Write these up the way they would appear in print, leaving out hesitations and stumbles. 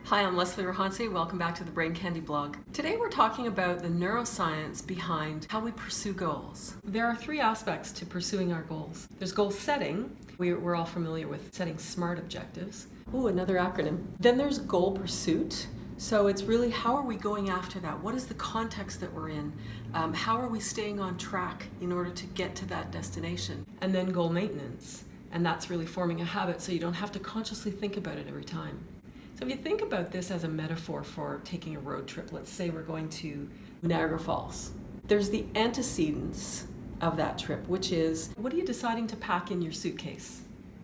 Hi, I'm Leslie Rahansi. Welcome back to the Brain Candy blog. Today we're talking about the neuroscience behind how we pursue goals. There are three aspects to pursuing our goals. There's goal setting. We're all familiar with setting SMART objectives. Ooh, another acronym. Then there's goal pursuit. So it's really how are we going after that? What is the context that we're in? How are we staying on track in order to get to that destination? And then goal maintenance. And that's really forming a habit so you don't have to consciously think about it every time. So if you think about this as a metaphor for taking a road trip, let's say we're going to Niagara Falls. There's the antecedents of that trip, which is, what are you deciding to pack in your suitcase?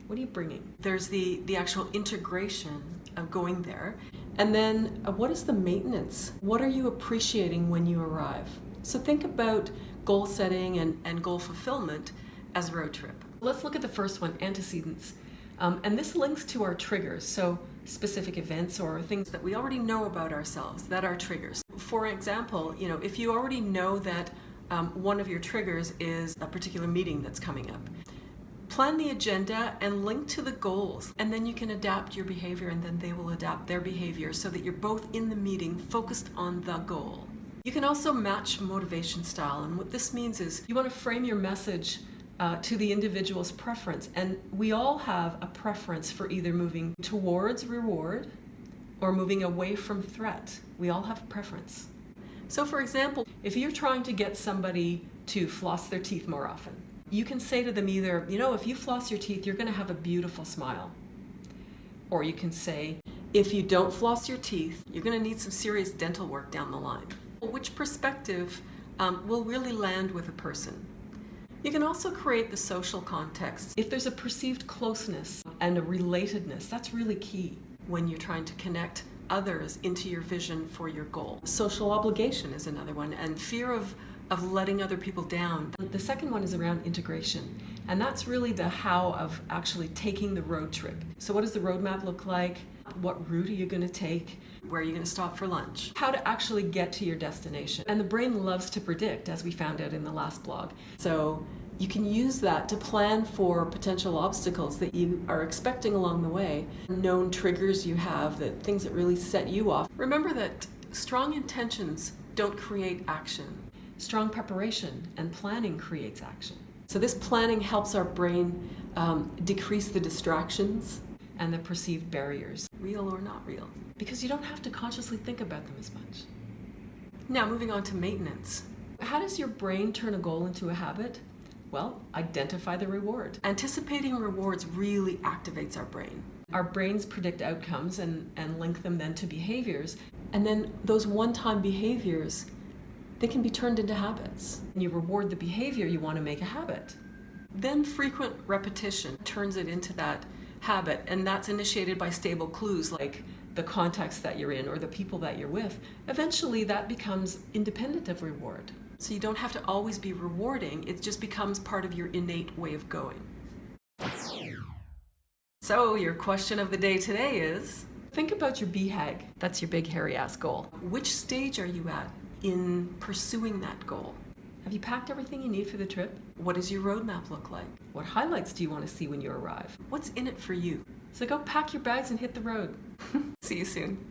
What are you bringing? There's the actual integration of going there. And then what is the maintenance? What are you appreciating when you arrive? So think about goal setting and goal fulfillment as a road trip. Let's look at the first one, antecedents. And this links to our triggers, so specific events or things that we already know about ourselves that are triggers. For example, if you already know that one of your triggers is a particular meeting that's coming up, plan the agenda and link to the goals, and then you can adapt your behavior and then they will adapt their behavior so that you're both in the meeting focused on the goal. You can also match motivation style, and what this means is you want to frame your message to the individual's preference. And we all have a preference for either moving towards reward or moving away from threat. We all have a preference. So for example, if you're trying to get somebody to floss their teeth more often, you can say to them either, if you floss your teeth, you're going to have a beautiful smile. Or you can say, if you don't floss your teeth, you're going to need some serious dental work down the line. Which perspective will really land with a person? You can also create the social context. If there's a perceived closeness and a relatedness, that's really key when you're trying to connect others into your vision for your goal. Social obligation is another one, and fear of letting other people down. The second one is around integration, and that's really the how of actually taking the road trip. So what does the roadmap look like? What route are you going to take? Where are you going to stop for lunch? How to actually get to your destination. And the brain loves to predict, as we found out in the last blog. So you can use that to plan for potential obstacles that you are expecting along the way, known triggers you have, that things that really set you off. Remember that strong intentions don't create action. Strong preparation and planning creates action. So this planning helps our brain decrease the distractions and the perceived barriers, real or not real, because you don't have to consciously think about them as much. Now, moving on to maintenance. How does your brain turn a goal into a habit? Well, identify the reward. Anticipating rewards really activates our brain. Our brains predict outcomes and link them then to behaviors. And then those one-time behaviors, they can be turned into habits. And you reward the behavior, you want to make a habit. Then frequent repetition turns it into that habit, and that's initiated by stable clues like the context that you're in or the people that you're with. Eventually that becomes independent of reward. So you don't have to always be rewarding, it just becomes part of your innate way of going. So your question of the day today is, think about your BHAG, that's your big hairy ass goal. Which stage are you at in pursuing that goal? Have you packed everything you need for the trip? What does your roadmap look like? What highlights do you want to see when you arrive? What's in it for you? So go pack your bags and hit the road. See you soon.